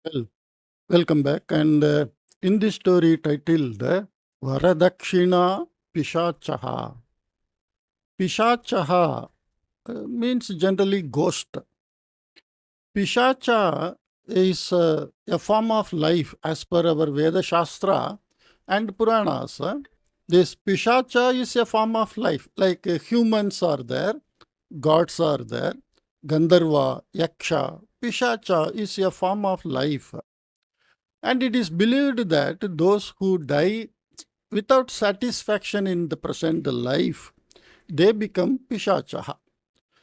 Well, welcome back. And in this story titled Varadakshina Pishachaha. Pishachaha means generally ghost. Pishacha is a form of life as per our Veda Shastra and Puranas. This Pishacha is a form of life, like humans are there, gods are there, Gandharva, Yaksha. Pishacha is a form of life. And it is believed that those who die without satisfaction in the present life, they become Pishachaha.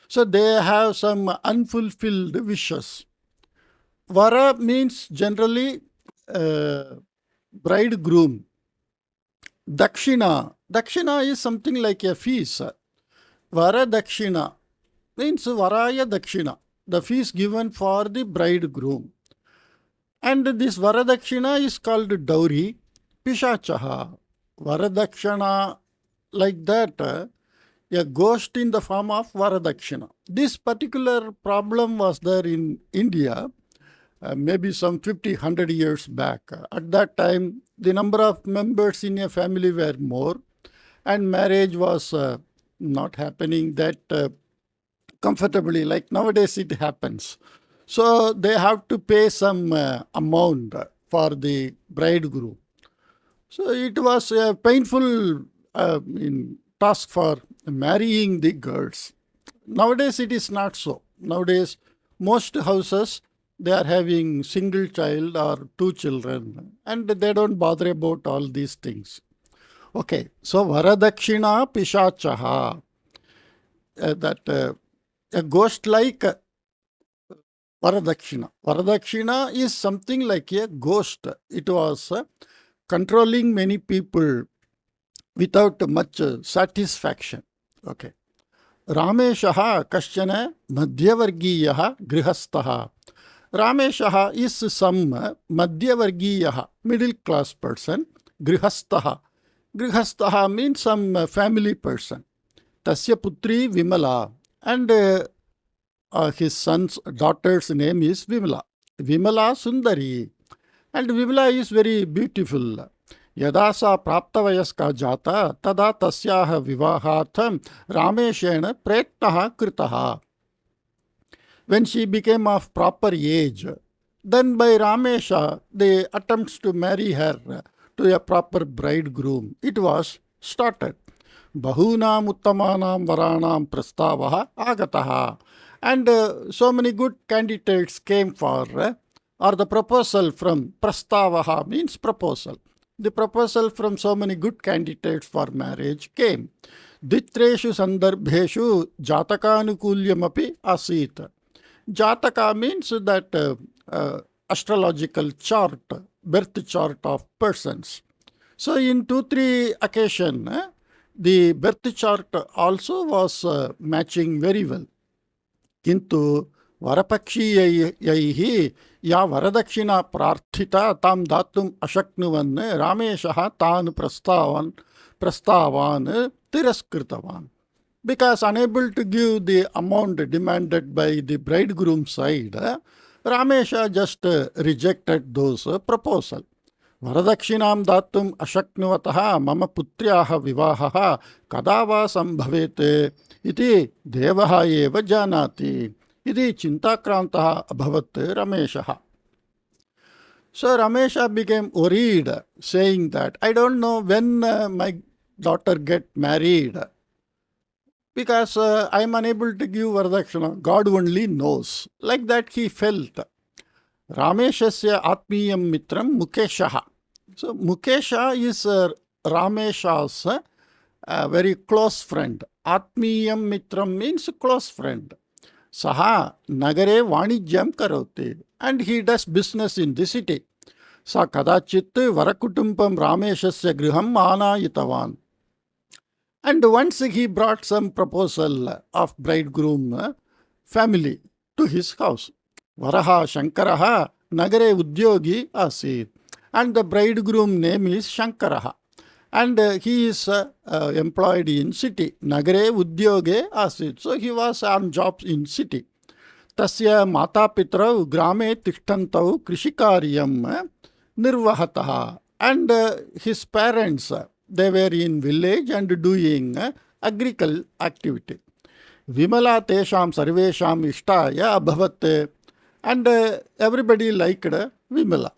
So they have some unfulfilled wishes. Vara means generally bridegroom. Dakshina. Dakshina is something like a fees. Varadakshina means Varaya Dakshina, the fees given for the bridegroom. And this Varadakshina is called dowry, Pishachaha. Varadakshina, like that, a ghost in the form of Varadakshina. This particular problem was there in India, maybe some 50, 100 years back. At that time, the number of members in a family were more, and marriage was not happening that comfortably, like nowadays it happens. So they have to pay some amount for the bridegroom. So it was a painful task for marrying the girls. Nowadays it is not so. Nowadays most houses they are having single child or two children and they don't bother about all these things. Okay, so Varadakshina Pishachaha, that a ghost like Varadakshina. Varadakshina is something like a ghost. It was controlling many people without much satisfaction. Okay. Rameshaha kaschana madhyavargiyaha grihastaha. Rameshaha is some madhyavargiyaha, middle class person. Grihastaha. Grihastaha means some family person. Tasya putri Vimala. And his son's daughter's name is Vimala. Vimala Sundari. And Vimala is very beautiful. Yada sa praptavayaska jata tada tasyaha vivahatham rameshena pretnaha kritaha. When she became of proper age, then by Ramesha, the attempts to marry her to a proper bridegroom, it was started. Bahunam uttamanam varanam prastavaha agataha. And so many good candidates came for, or the proposal from prastavaha means proposal. The proposal from so many good candidates for marriage came. Ditreshu sandarbheshu jatakanukulyamapi asit. Jataka means that astrological chart, birth chart of persons. So in 2-3 occasions, the birth chart also was matching very well. Kintu varapakshiyaihi ya varadakshina prarthita tam datum ashaknuvan rameshaha tan prastavan tiraskirtavan. Because unable to give the amount demanded by the bridegroom side, Ramesha just rejected those proposal. Varadakshinam datum ashaknuvataha mama putryaha vivahaha kadava sambhavete iti devaha eva janati iti chintakrantaha abhavat Rameshaha. So Ramesha became worried, saying that I don't know when my daughter get married, because I am unable to give Varadakshina. God only knows. Like that he felt. Rameshasya Atmiyam Mitram Mukeshaha. So Mukesha is Ramesha's very close friend. Atmiyam Mitram means close friend. Saha Nagare Vanijyam Karote. And he does business in the city. Sa Kadachit Varakutumpam Rameshasya Griham Anayitavan. And once he brought some proposal of bridegroom family to his house. Varaha Shankaraha Nagare Udyogi Asit. And the bridegroom name is Shankaraha. And he is employed in city. Nagare Udyoge Asit. So he was on jobs in city. तस्य मातापितरौ ग्रामे तिष्ठन्तौ कृषिकार्यं निर्वहतः. And his parents, they were in village and doing agricultural activity. Vimala tesham sarvesham ishtaya abhavat. And everybody liked Vimala.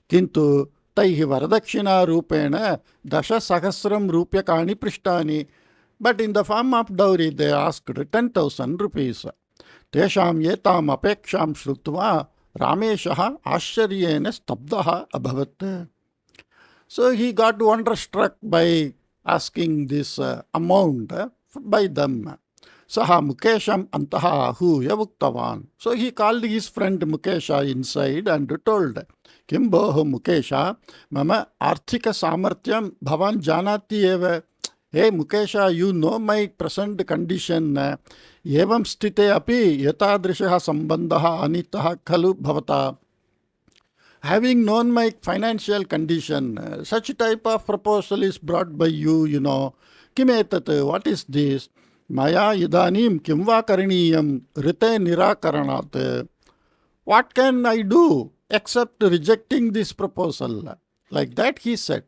Kintu taihi varadakshina rupena dasha sahasram rupyakani prishtani. But in the form of dowry, they asked 10,000 rupees. Tesham yetam apeksham shrutva Rameshah ascharyena stabdaha abhavat. So he got wonderstruck by asking this amount by them. Saha Mukesham antaha ahūya uktavan. So he called his friend Mukesha inside and told, Kimboho Mukesha, mama arthika samartyam bhavan janati eva. Hey Mukesha, you know my present condition. Evam sthite api yatadrishaha sambandhaha anitaha khalu bhavata. Having known my financial condition, such type of proposal is brought by you, Kim etat, what is this? Maya idanim kim va karaniyam rite nirakaranat. What can I do except rejecting this proposal? Like that he said.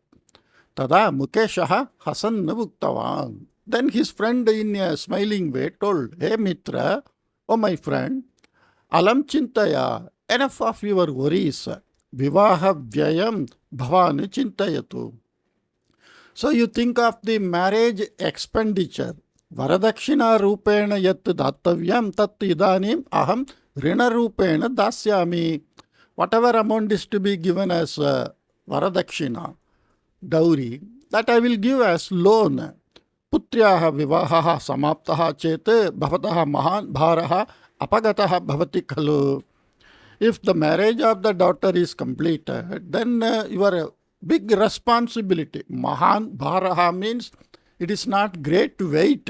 Tada Mukeshaha hasan navuktavan. Then his friend in a smiling way told, Hey Mitra, oh my friend, alam chintaya, enough of your worries. Vivaha vyayam bhavan chintayatu. So you think of the marriage expenditure. Varadakshina rupena yat dattavyam tat idanim aham rina rupena dasyami. Whatever amount is to be given as varadakshina, dowry, that I will give as loan. Putryaha vivahaha samaptaha chete bhavataha mahan bharaha apagataha bhavati khalu. If the marriage of the daughter is completed, then your big responsibility. Mahan bharaha means it is not great weight.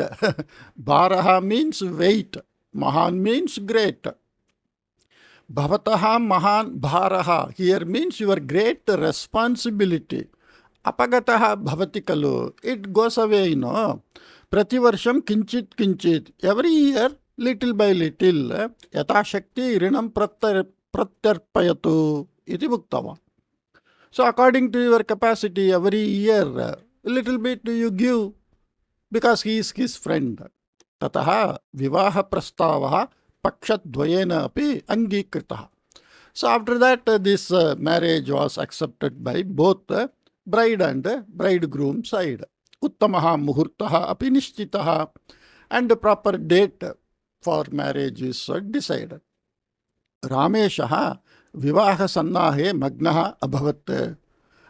Bharaha means weight. Mahan means great. Bhavataha mahan bharaha here means your great responsibility. Apagataha bhavati kalu. It goes away, Prativarsham kinchit kinchit. Every year, little by little, yata shakti rinam pratyarpayatu iti bhuktava. So according to your capacity, every year, a little bit you give because he is his friend. Tataha vivaha prastavaha pakshatdvayena api angikritah. So after that, this marriage was accepted by both bride and bridegroom side. Uttamaha muhurtaha api nishchitaha, and the proper date for marriage is decided. Rameshaha vivaha sannahe magnaha abhavat.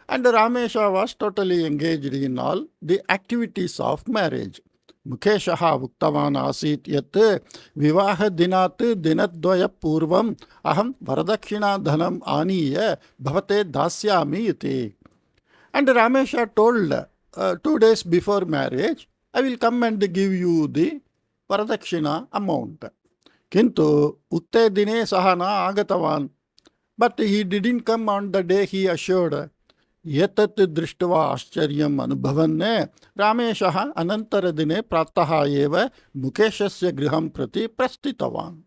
And Ramesha was totally engaged in all the activities of marriage. Mukeshaha uktavan asit yat vivaha dinat dinadvaya purvam aham varadakshina dhanam aniya bhavate dasyami iti. And Ramesha told 2 days before marriage, I will come and give you the Varadakshina amount. Kintu utte dine sahana agatavan. But he didn't come on the day he assured. Yetat drishtva ascharyam anubhavanne Rameshaha anantara dine prataha eva Mukeshasya griham prati prastitavan.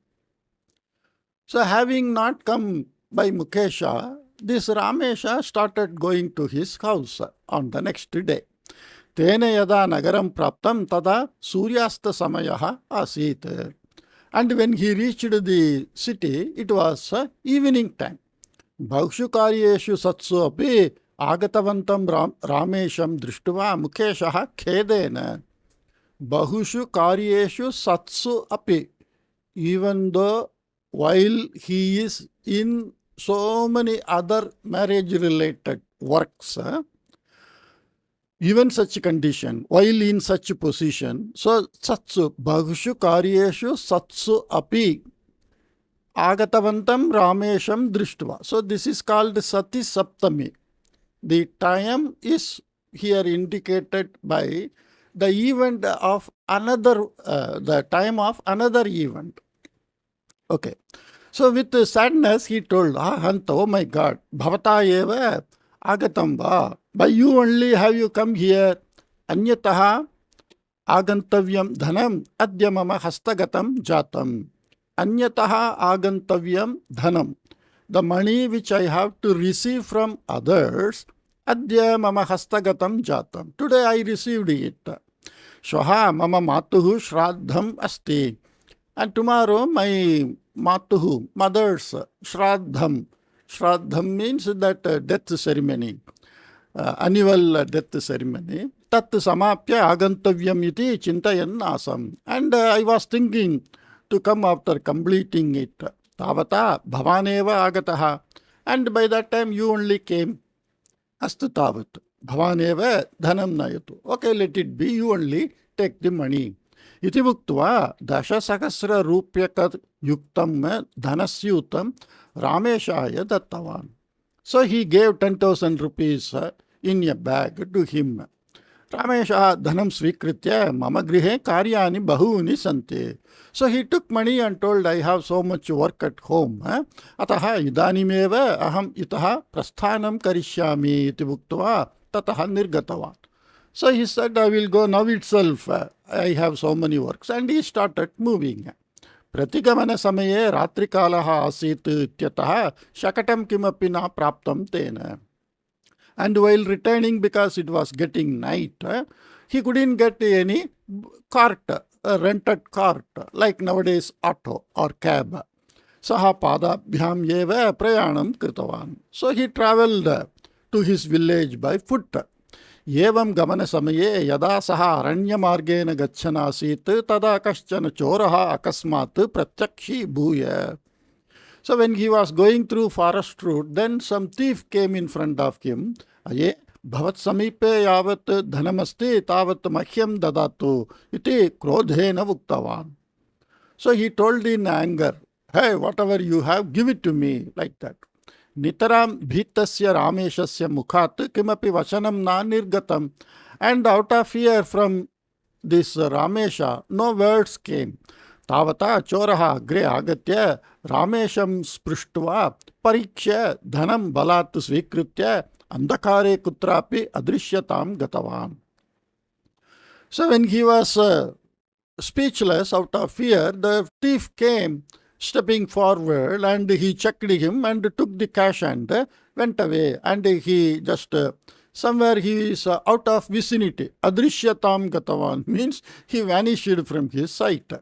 So having not come by Mukesha, this Ramesha started going to his house on the next day. Tene yada nagaram praptam tada suryasta samayaha asit. And when he reached the city, it was evening time. Bahushu karyeshu satsu api agatavantam Ramesham drishtva Mukeshaha khedena. Bahushu karyeshu satsu api. Even though while he is in so many other marriage-related works, even such condition, while in such position, so satsu, bahushu karyeshu satsu api agatavantam Ramesham drishtva. So this is called Sati Saptami. The time is here indicated by the event of another, the time of another event. Okay. So with sadness, he told, Hanta, oh my God, bhavata eva agatam va. By you only have you come here. Anyataha agantavyam dhanam adya mama hastagatam jatam. anyataha agantavyam dhanam. The money which I have to receive from others, adya mama hastagatam jatam. Today I received it. Shvaha mama matuhu shraddham asti. And tomorrow my matuhu, mother's shraddham. Shraddham means that death ceremony, annual death ceremony. Tat samapya agantavyam iti chintayan asam. And I was thinking to come after completing it. Tavata bhavaneva agataha. And by that time you only came. Astu tavat. Bhavaneva dhanam nayatu. Okay, let it be. You only take the money. Iti muktva dasasahasra rupyakat yuktam dhanasyutam Rameshaya dattavan. So he gave 10,000 rupees in a bag to him. Ramesha dhanam svikritya mama grihe karyani bahuni sante. So he took money and told, I have so much work at home. Ataha idanimeva aham itaha prasthanam karishyami iti muktva tataha nirgatavan. So he said, I will go now itself. I have so many works. And he started moving. प्रतिगमन समये रात्रिकालः आसीत् इत्यतः शकटं किमपि न प्राप्तं तेन. And while returning, because it was getting night, he couldn't get any cart, a rented cart, like nowadays auto or cab. Saha padabhyam eva prayanam kritavan. So he traveled to his village by foot. एवं गमनसमये यदा सः अरण्यमार्गेण गच्छन् आसीत् तदा कश्चन चोरः अकस्मात् प्रत्यक्षीभूय. So when he was going through forest route, then some thief came in front of him. अये भवत् समीपे यावत् धनमस्ति तावत् मह्यं ददातु इति क्रोधेन उक्तवान्. So he told in anger, hey, whatever you have, give it to me, like that. Nitaram bhitasya rameshasya mukhat kimapi vasanam na nirgatam. And out of fear from this Ramesha, no words came. Tavata choraha agre agatya Ramesham sprishtva parikshya dhanam balat svikritya andakare kutrapi adrishyatam gatavan. So when he was speechless out of fear, the thief came stepping forward and he checked him and took the cash and went away. And he just somewhere he is out of vicinity. Adrishyatam gatavan means he vanished from his sight.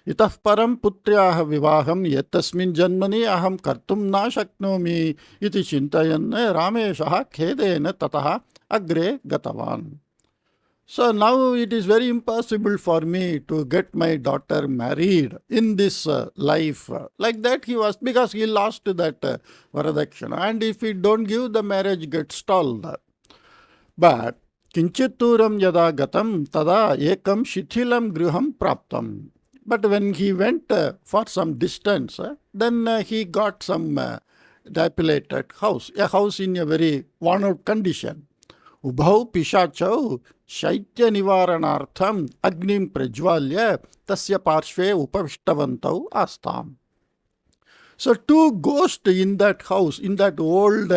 Itah param putryaha vivaham yatasmin janmani aham kartum na shaknomi iti chintayan Rameshaha khedena tataha agre gatavan. So now it is very impossible for me to get my daughter married in this life. Like that he was, because he lost that Varadakshina. And if he don't give, the marriage gets stalled. But kinchituram yada gatam tada ekam shithilam griham praptam. But when he went for some distance, then he got some dilapidated house, a house in a very worn out condition. Ubhau Pishachau Shaitya Nivaranartham Agnim Prajvalya Tasya Parshve Upavishtavantav Astam. So two ghosts in that house, in that old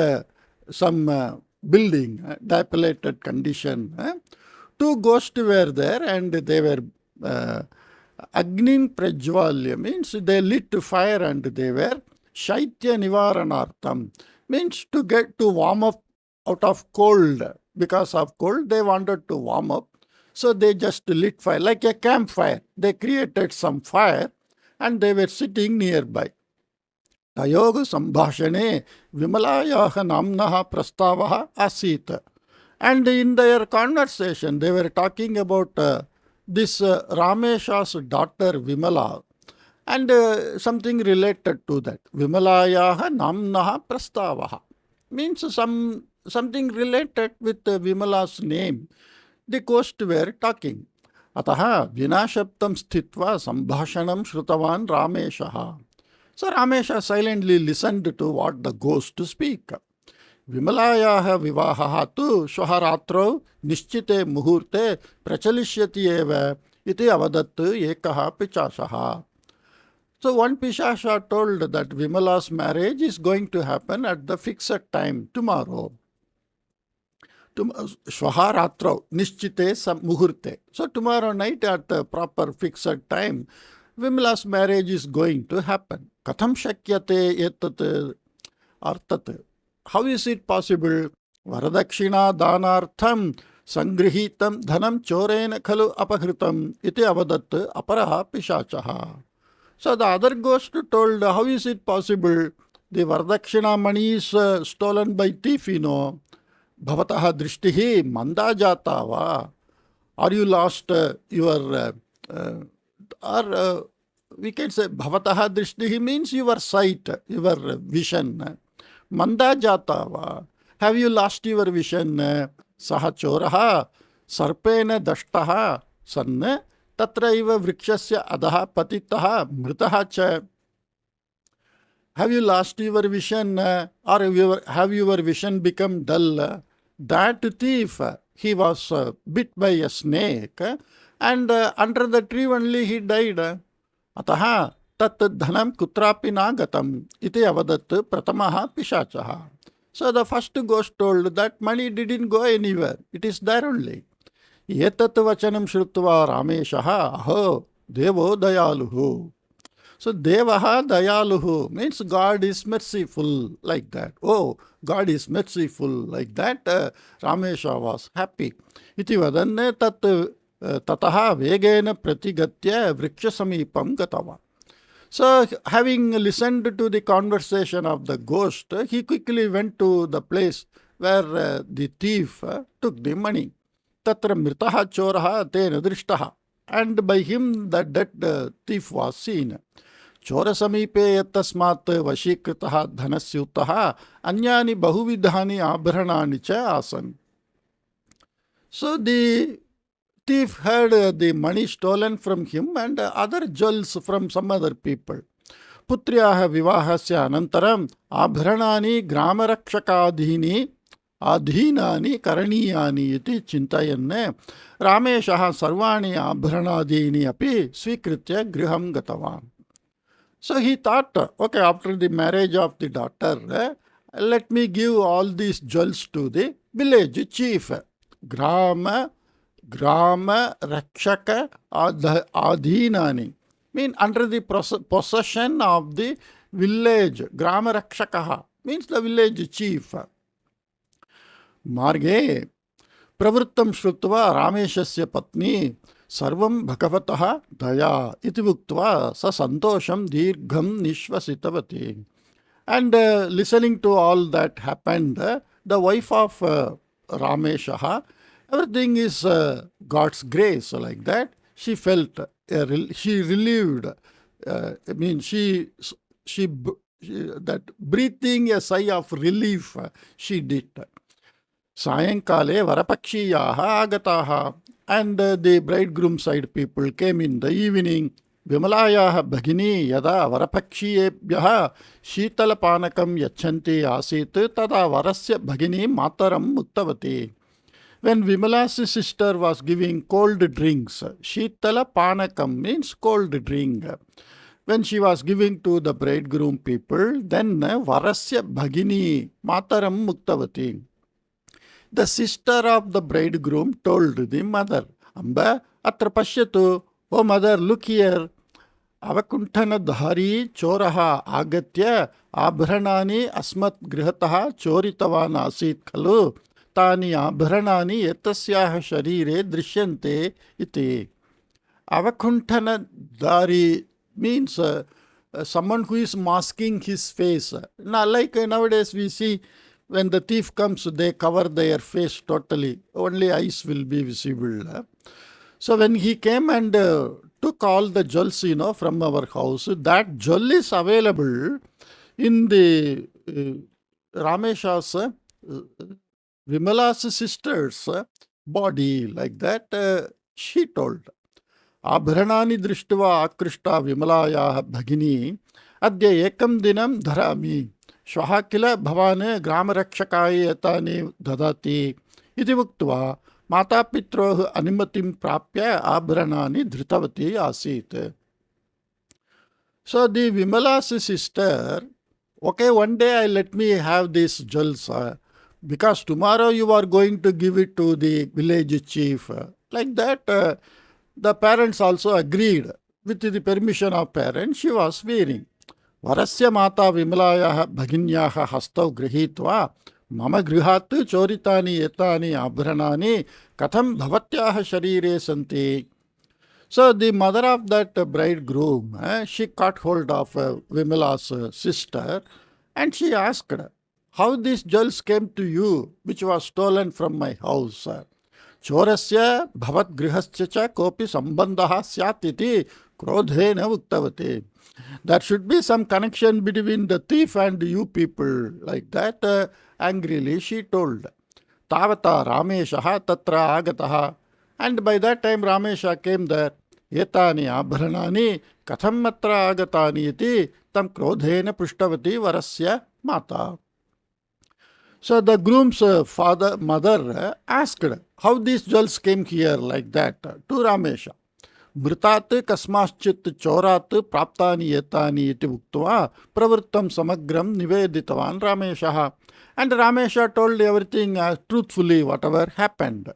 some building, dilapidated condition, two ghosts were there and they were Agnim Prajvalya means they lit fire and they were Shaitya Nivaranartham means to get to warm up out of cold. Because of cold, they wanted to warm up. So they just lit fire, like a campfire. They created some fire and they were sitting nearby. Tayoga sambhashane vimalayaha namnaha prastavaha asit. And in their conversation, they were talking about this Ramesha's daughter Vimala and something related to that. Vimalayaha namnaha prastavaha means something related with Vimala's name. The ghosts were talking. Ataha vinashaptam sthitva sambhashanam shrutavan Rameshaha. So Ramesha silently listened to what the ghost speak. Vimalayaha vivahaha tu shvaharatrau nischite muhurte prachalishyati eva iti avadattu ekaha Pishacah. So one Pishacah told that Vimala's marriage is going to happen at the fixed time tomorrow. Shvaharatrau nischite muhurte. So tomorrow night at the proper fixed time, Vimala's marriage is going to happen. Katham shakyate etat artat. How is it possible? Varadakshina danartham sangrihitam dhanam chorena khalu apahritam iti avadat aparaha Pishacah. So the other ghost told, how is it possible? The Varadakshina money is stolen by thief, Bhavataha drishtihi manda jata va. Or you lost your, or we can say bhavataha drishtihi means your sight, your vision. Manda jata va. Have you lost your vision? Saha choraha sarpena dashtaha sanna tatraiva vrikshasya adaha patitaha mritaha cha. Have you lost your vision or have your vision become dull? That thief, he was bit by a snake and under the tree only he died. Ataha tat dhanam kutrapi nagatam iti avadat pratamaha Pishacah. So the first ghost told that money didn't go anywhere. It is there only. Etat vachanam shrutva Rameshaha aho devo dayaluhu. So Devaha Dayaluhu means God is merciful, like that. Oh, God is merciful, like that. Ramesha was happy. Iti vadanne tat tataha vegena pratigatya vrikshasamipam gatava. So having listened to the conversation of the ghost, he quickly went to the place where the thief took the money. Tatra mritaha choraha tena drishtaha. And by him the dead thief was seen. चोरसमीपे यत्तस्मात् वशीकृतः धनस्यूतः अन्यानि बहुविधानि आभरणानि च आसन्. So the thief had the money stolen from him and other jewels from some other people. पुत्र्याः विवाहस्य अनन्तरम् आभरणानि ग्रामरक्षकाधीनि अधीनानि करणीयानि इति चिन्तयन् रामेशः सर्वाणि आभरणादीनि अपि स्वीकृत्य गृहं गतवान्. So he thought, okay, after the marriage of the daughter, let me give all these jewels to the village chief. Grama Rakshaka Adhinani. Mean under the possession of the village. Grama Rakshakaha means the village chief. Marge Pravrittam Shrutva Rameshasya Patni Sarvam Bhagavataha Daya iti uktva sa santosham dirgham nishvasitavati. And listening to all that happened, the wife of Rameshaha, everything is God's grace, like that. She felt, she relieved, that breathing a sigh of relief she did. Sayankale Varapakshiyaha Agataha. And the bridegroom side people came in the evening. Vimalayaha bhagini yada varapakshiyebhyaha shitalapanakam yachanti asit tada varasya bhagini mataram muttavati. When Vimala's sister was giving cold drinks, shitalapanakam means cold drink. When she was giving to the bridegroom people, then varasya bhagini mataram muttavati. The sister of the bridegroom told the mother, Amba, atra pashyatu, oh mother, look here. Avakuntana dhari choraha agatya abhranani asmat grihataha choritavan asit khalu tani abhranani etasyaha sharire drishyante iti. Avakuntana dhari means someone who is masking his face. Now, like nowadays we see, when the thief comes, they cover their face totally. Only eyes will be visible. So when he came and took all the jewels, from our house, that jewel is available in the Ramesha's, Vimala's sister's body, like that, she told. Abhranani drishtva akrishta Vimalayaha bhagini adya ekam dinam dharami. श्वः किल भवान् ग्रामरक्षकाय एतानि ददाति इति उक्त्वा मातापित्रोः अनुमतिं प्राप्य आभरणानि धृतवती आसीत्. So the Vimala's sister, okay, one day let me have this jewels because tomorrow you are going to give it to the village chief. Like that, the parents also agreed. with the permission of parents, she was wearing. Varasya mata Vimalayaha bhaginyaha hastau grihitva mama grihat choritani etani abhranani katham bhavatyaha sharire santi. So the mother of that bridegroom, she caught hold of Vimala's sister, and she asked, how these jewels came to you, which was stolen from my house? Chorasya bhavat grihasya cha kopi sambandha syat iti krodhena uktavati. There should be some connection between the thief and you people. Like that, angrily she told. Tavata Rameshaha tatra agataha. And by that time Ramesha came there. Etani abhranani katham matra agatani iti tam krodhena prishtavati varasya mata. So the groom's mother asked how these jewels came here like that to Ramesha. Mritat kasmaschit chorat praptani etani iti uktva pravrittam samagram niveditavan Ramesha. And Ramesha told everything truthfully, whatever happened.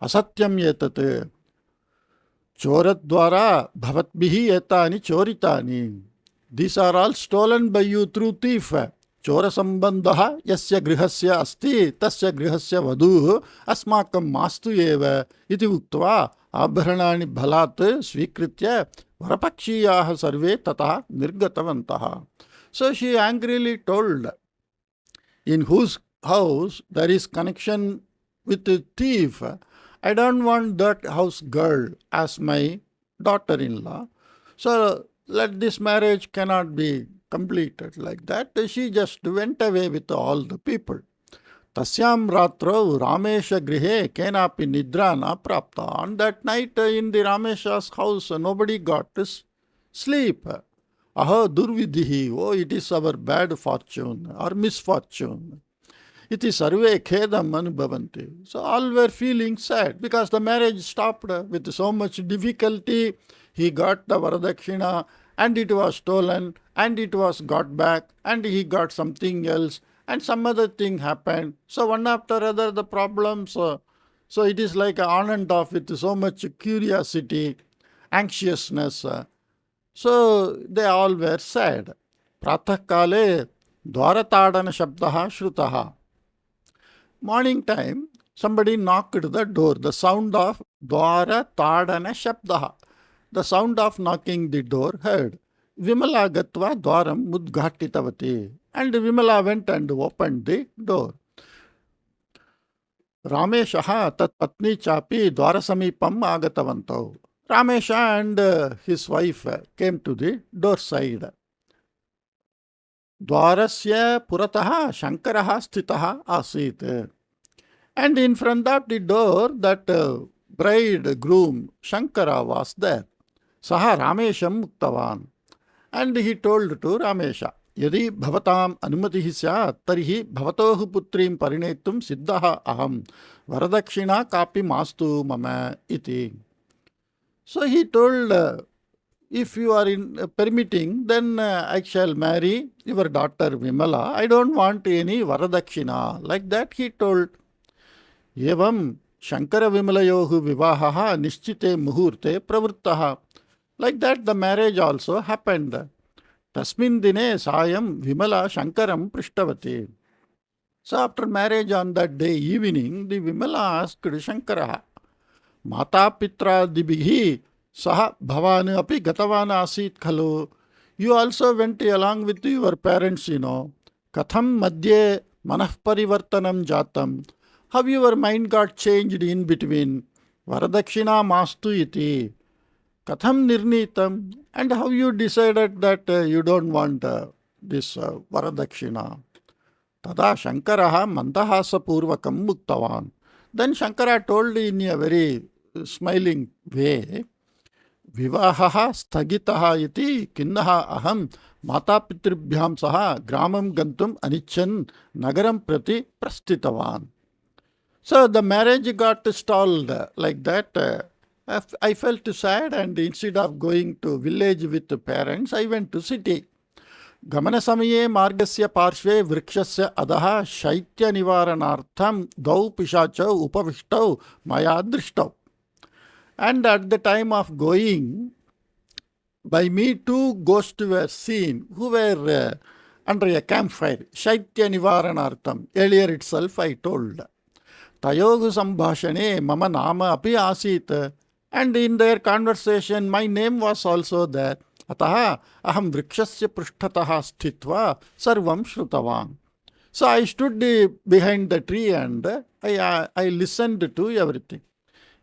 Asatyam yetat chorat dwara bhavatbihi etani choritani. These are all stolen by you through thief. Chora sambandha yasya grihasya asti tasya grihasya vadu asmakam mastu eva iti uktva abhranani bhalat svikritya varapakshiyaha sarve tata nirgatavantaha. So she angrily told, in whose house there is connection with the thief, I don't want that house girl as my daughter-in-law. So let this marriage cannot be completed. Like that, she just went away with all the people. Tasyam ratro Ramesha grihe kenapi nidra na prapta. On that night in the Ramesha's house, nobody got to sleep. Aha durvidhihi, oh, it is our bad fortune or misfortune. Iti sarve khedam anubhavanti. So all were feeling sad because the marriage stopped with so much difficulty. He got the Varadakshina and it was stolen and it was got back and he got something else and some other thing happened. So one after other the problems. So it is like on and off with so much curiosity, anxiousness. So they all were sad. Pratah kale dwaratadana shabdaha shrutaha. Morning time, somebody knocked the door. The sound of dwara tadana shabdaha. The sound of knocking the door heard. Vimala gatva dwaram mudghatitavati. And Vimala went and opened the door. Rameshaha tat patni chapi dwarasamipam agatavanto. Ramesha and his wife came to the door side. Dwarasya purataha shankaraha sthitaha asit. And in front of the door, that bridegroom Shankara was there. Saha Ramesham muktavan. And he told to Ramesha, Yadi bhavatam anumatihi syat tarihi bhavatohu putrim parinetum siddhaha aham varadakshina kapi mastu mama iti. So he told, if you are permitting, then I shall marry your daughter Vimala. I don't want any varadakshina. Like that he told. Evam Shankara Vimalayohu vivahaha nischite muhurte pravruttaha. Like that the marriage also happened. Tasmin dine sayam Vimala Shankaram prishtavati. So after marriage on that day evening, the Vimala asked Shankara, Mata Pitra Dibihi Saha Bhavanu api Gatavana asit khalu. You also went along with your parents, Katham madhye manah parivartanam jatam. How your mind got changed in between. Varadakshina mastu iti. Katham nirnitam. And how you decided that you don't want this Varadakshina. Tada Shankaraha mandahasa purvakam muktavan. Then Shankara told in a very smiling way, Vivahaha sthagitaha iti kinnaha aham mata pitribhyam saha gramam gantum anichan nagaram prati prastitavan. So the marriage got stalled like that. I felt sad and instead of going to village with the parents, I went to city. Gamana samaye margasya parshve vrikshasya adaha shaitya nivaranartham dau Pishacah upavishtav maya drishtau. And at the time of going, By me, two ghosts were seen who were under a campfire. Shaitya Nivaranartham. Earlier itself I told. Tayogu Sambhashane Mama Nama Api Asit. And in their conversation, my name was also there. Ataha aham vrikshasya prishtataha sthitva sarvam shrutavan. So I stood behind the tree and I listened to everything.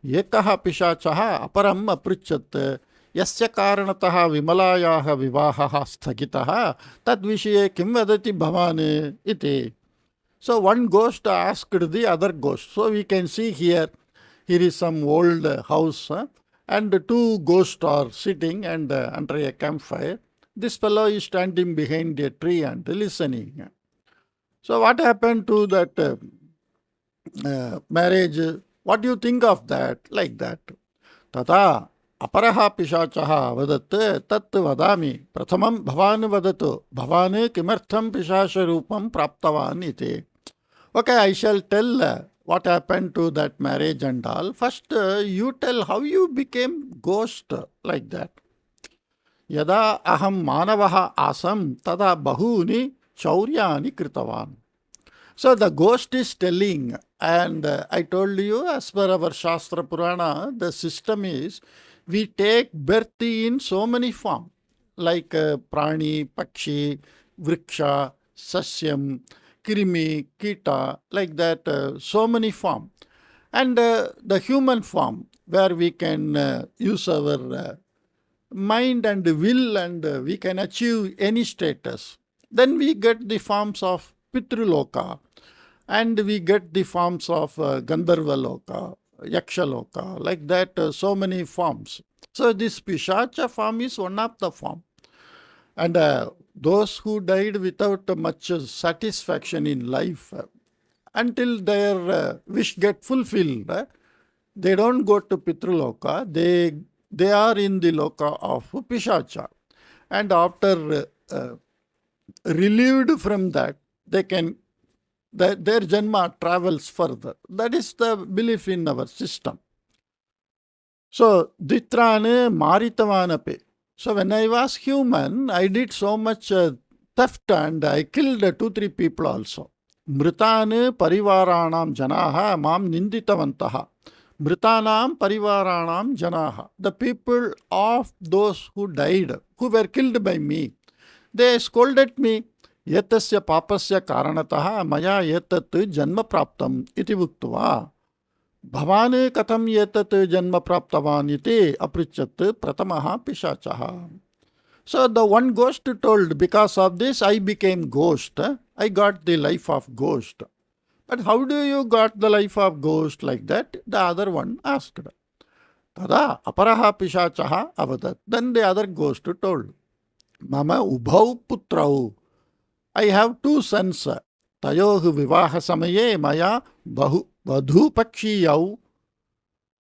Ekah Pishachah aparam aprichat yasya karanatah vimalayaha vivahaha sthagitaha tad vishaye kim vadati bhavane iti. So one ghost asked the other ghost. So we can see here is some old house and two ghosts are sitting and under a campfire. This fellow is standing behind a tree and listening. So what happened to that marriage? What do you think of that? Like that. Tata aparaha pishachaha vadat tat vadami prathamam bhavan vadatu bhavan kimartham pishasha rupam praptavan iti. Okay, I shall tell what happened to that marriage and all. First, you tell how you became ghost like that. Yada aham manavaha asam tada bahuni chauryani kritavan. So the ghost is telling, and I told you, as per our Shastra Purana, the system is we take birth in so many forms, like prani, pakshi, vriksha, sasyam, krimi, kita, like that, so many forms. And the human form, where we can use our mind and will and we can achieve any status. Then we get the forms of Pitraloka and we get the forms of Gandharva Loka, Yaksha Loka, like that, so many forms. So this Pishacha form is one of the form. And those who died without much satisfaction in life, until their wish get fulfilled, they don't go to Pitraloka, they are in the Loka of Pishacha. And after relieved from that, they can their Janma travels further. That is the belief in our system. So, Ditrane Maritavanape. So, when I was human, I did so much theft and I killed 2-3 people also. Mritane Parivaranam Janaha Mam Ninditavantaha. Mritanam Parivaranam Janaha. The people of those who died, who were killed by me, they scolded me. Yetasya papasya karanataha maya yetat janma praptam iti uktva. Bhavane katham yetat janma praptavan iti aprichat pratamaha pishachaha. So the one ghost told, because of this I became ghost. I got the life of ghost. But how do you got the life of ghost like that? The other one asked. Tada aparaha pishachaha avadat. Then the other ghost told, Mama ubhau putrau. I have 2 sons. Tayohu vivaha samaye maya vadhu pakshiyau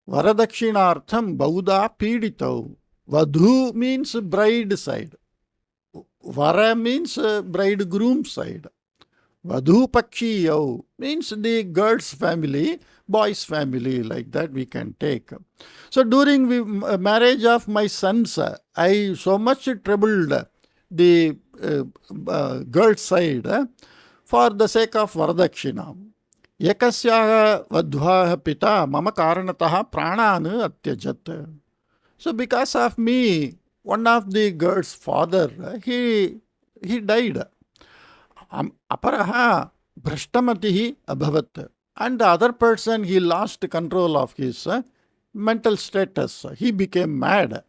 Varadakshinaartham bauda piditau. Vadhu means bride side. Vara means bridegroom side. Vadhu pakshiyau means the girl's family, boy's family, like that we can take. So during the marriage of my sons, I so much troubled the girl's side for the sake of Varadakshina. Ekasyaha vadhvaha pita mama karanataha prananu atyajat. So because of me, one of the girl's father, he died. Aparaha bhrashtamatihi abhavat. And the other person, he lost control of his mental status. He became mad.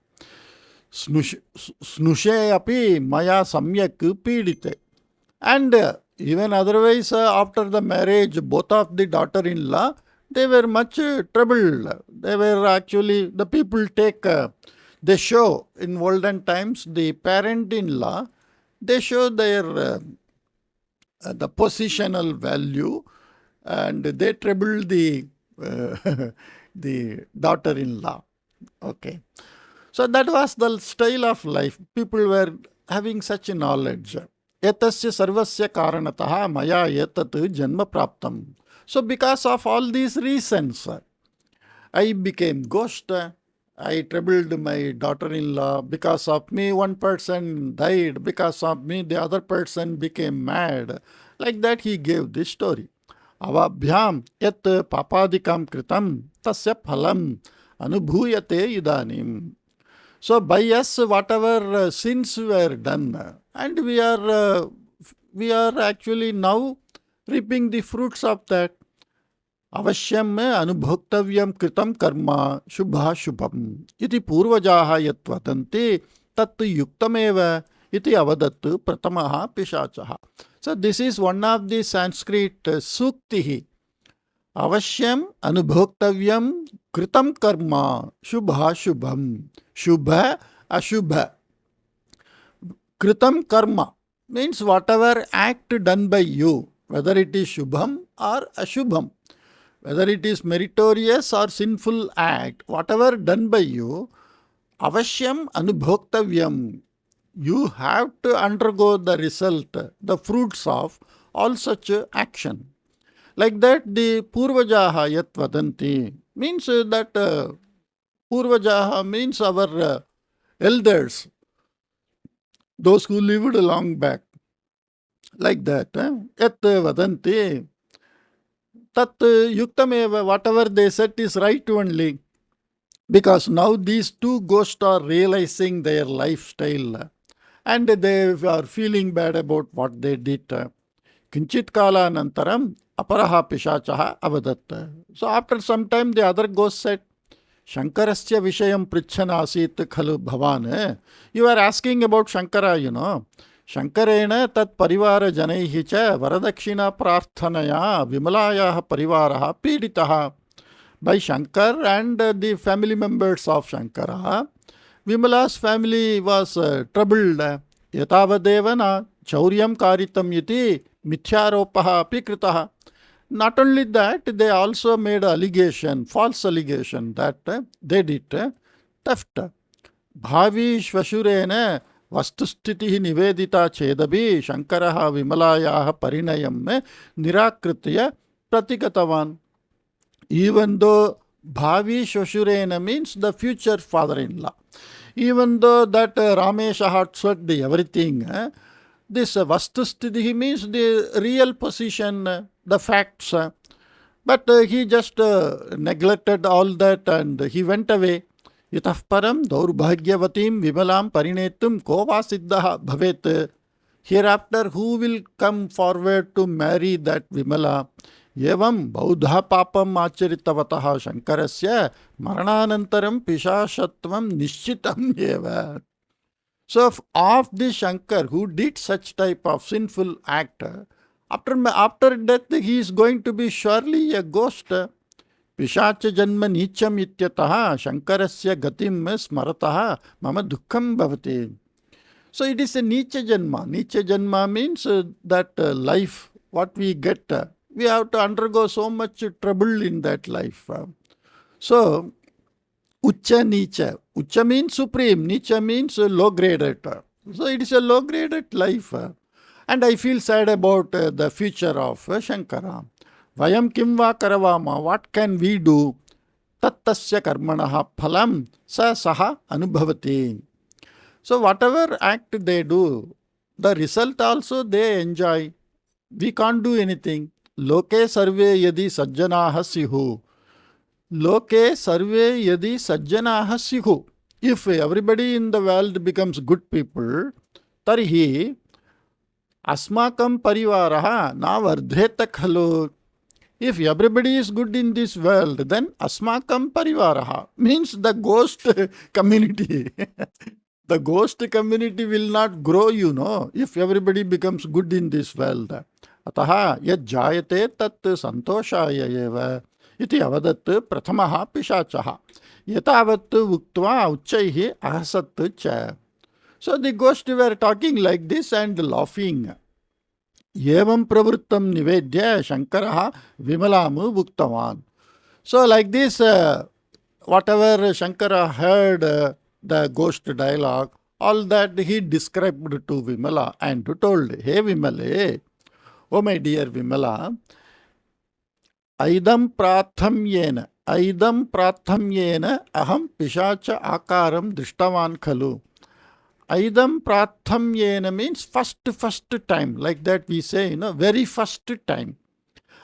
Snushe api maya samyak pidite. And even otherwise, after the marriage, both of the daughter-in-law, they were much troubled. They were actually, the people take, they show, in olden times, the parent-in-law, they show their, the positional value, and they trouble the, the daughter-in-law. Okay. So that was the style of life. People were having such knowledge. Etasya sarvasya karanataha maya etat janma praptam. So because of all these reasons, I became ghost. I troubled my daughter-in-law. Because of me, one person died. Because of me, the other person became mad. Like that, he gave this story. Avabhyam yat papadikam kritam tasya phalam anubhuyate idanim. So by us, whatever sins were done, and we are actually now reaping the fruits of that. अवश्यम अनुभोक्तव्यम कृतम कर्म शुभाशुभम इति पूर्वजाः यत् वदन्ति तत् युक्तमेव इति अवदत् प्रथमः पिशाचः. So this is one of the Sanskrit suktihi. अवश्यम अनुभोक्तव्यम कृतम कर्म शुभाशुभम. Shubha, Ashubha. Kritam karma means whatever act done by you, whether it is Shubham or Ashubham, whether it is meritorious or sinful act, whatever done by you, Avashyam Anubhoktavyam. You have to undergo the result, the fruits of all such action. Like that, the Purvajaha Yat Vadanti means that Purvajaha means our elders, those who lived long back. Like that, Yat Vadanti, Tat Yuktameva, whatever they said is right only. Because now these two ghosts are realizing their lifestyle and they are feeling bad about what they did. Kinchit kala nantaram aparaha pishachaha avadat. So after some time the other ghost said, Shankarasya vishayam prichhana asit khalu bhavan. You are asking about Shankara, you know. Shankarena tat parivara janaihi cha Varadakshina prarthanaya Vimalayaha parivaraha piditaha. By Shankar and the family members of Shankara, Vimala's family was troubled. Yatavadevana chauryam karitam iti mithyaropaha api kritaha. Not only that, they also made allegation, false allegation that they did theft. Bhavi shvashurena vastustitihi nivedita chedabi Shankaraha Vimalayaha parinayam nirakritya pratikatavan. Even though Bhavi Shashurena means the future father-in-law, even though that Ramesha had said everything, this Vastusthiti means the real position, the facts, but he just neglected all that and he went away. Itah param daurbhagyavatim vimalam parinetum kova siddha bhavet. Hereafter, who will come forward to marry that Vimala? Evam Baudha Papam Acharitavataha Shankarasya Marananantaram Pishashatvam Nischitam Eva. So, of the Shankar who did such type of sinful act, after death he is going to be surely a ghost. Pishacha Janma Nicham Ityataha Shankarasya Gatim Smarataha Mama Dukkham Bhavati. So, it is a Nicha Janma. Nicha Janma means that life, what we get. We have to undergo so much trouble in that life. So, Ucha Nicha. Ucha means supreme, Nicha means low graded. So, it is a low graded life. And I feel sad about the future of Shankara. Vayam kimva karavama, what can we do? Tattasya karmanaha phalam sa saha anubhavati. So, whatever act they do, the result also they enjoy. We can't do anything. Loke sarve yadi sajjanaha sihu. Loke sarve yadi sajjanaha sihu. If everybody in the world becomes good people, tarhi asmakam parivaraha na vardheta khalu. If everybody is good in this world, then asmakam parivaraha means the ghost community. The ghost community will not grow, you know, if everybody becomes good in this world. Ataha yad jayate tat santoshaya eva iti avadat prathamaha pishachaha yatavat uktva uchaihi ahasat cha. So the ghosts were talking like this and laughing. Evam pravrittam nivedya Shankaraha Vimalamu Bhuktavan. So like this, whatever Shankara heard, the ghost dialogue, all that he described to Vimala and told, hey Vimale, oh my dear Vimala, Aidam prathamyena aham pishacha akaram drishtavan khalu. Aidam prathamyena means first time. Like that we say, very first time.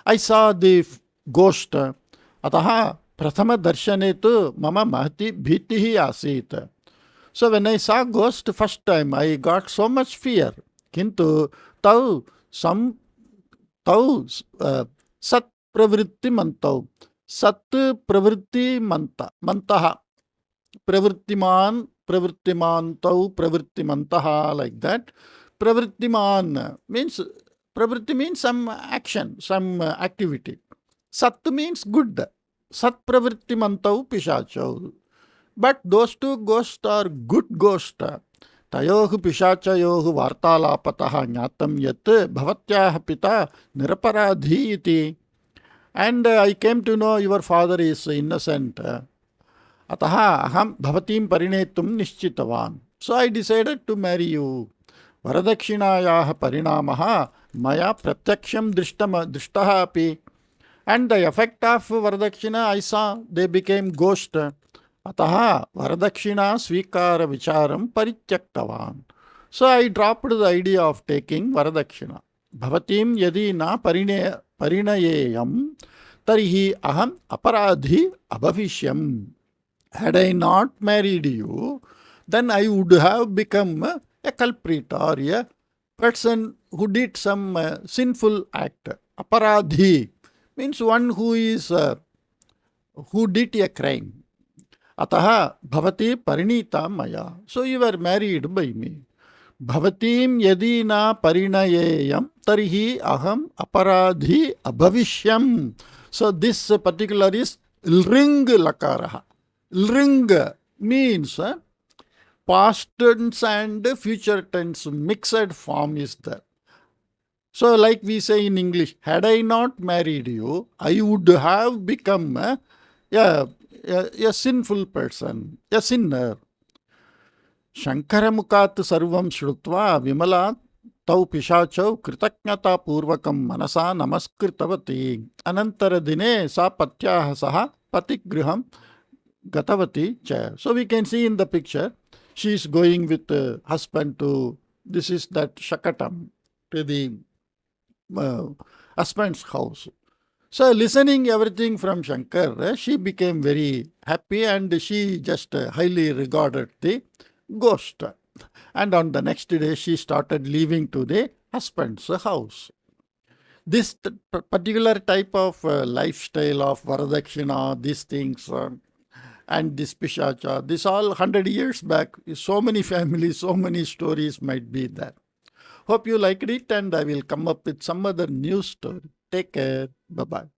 I saw the ghost. Ataha prathama darshane tu mama mahati bhitihi asit. So when I saw ghost first time, I got so much fear. Kintu tau sam tau sat pravritti mantau. Sat pravritti mantaha. Pravrittiman pravrittimantaha, like that. Pravrittiman means, pravritti means some action, some activity. Sat means good. Sat pravrittimantau pishachau. But those two ghosts are good ghosts. Tayoh pishachayoh vartalapataha jnatam yat bhavatyah pita niraparadhi iti. And I came to know your father is innocent. Ataha aham bhavatim parinetum nischitavan. So I decided to marry you. Varadakshinayaha parinamaha maya pratyaksham drishtaha api. And the effect of Varadakshina I saw, they became ghost. Ataha Varadakshina svikara vicharam parityaktavan. So I dropped the idea of taking Varadakshina. Bhavatim yadi na parinayeyam tarihi aham aparadhi abhavishyam. Had I not married you, then I would have become a culprit or a person who did some sinful act. Aparadhi means one who is who did a crime. Ataha bhavati parinita maya. So you were married by me. Bhavatim yadi na parinayeyam tarihi aham aparadhi abhavishyam. So this particular is lring lakaraha. Lring means past tense and future tense mixed form is there. So like we say in English, had I not married you, I would have become a sinful person, a sinner. Shankaramukat sarvam shrutva vimala tau pishachau kritaknyata purvakam manasa namaskritavati. Anantara dine sa patyah saha patigriham gatavati cha. So we can see in the picture, she is going with the husband to, this is that Shakatam, to the husband's house. So listening everything from Shankar, she became very happy and she just highly regarded the ghost. And on the next day, she started leaving to the husband's house. This particular type of lifestyle of Varadakshina, these things, and this Pishacah, this all 100 years back, so many families, so many stories might be there. Hope you liked it, and I will come up with some other new story. Take care. Bye-bye.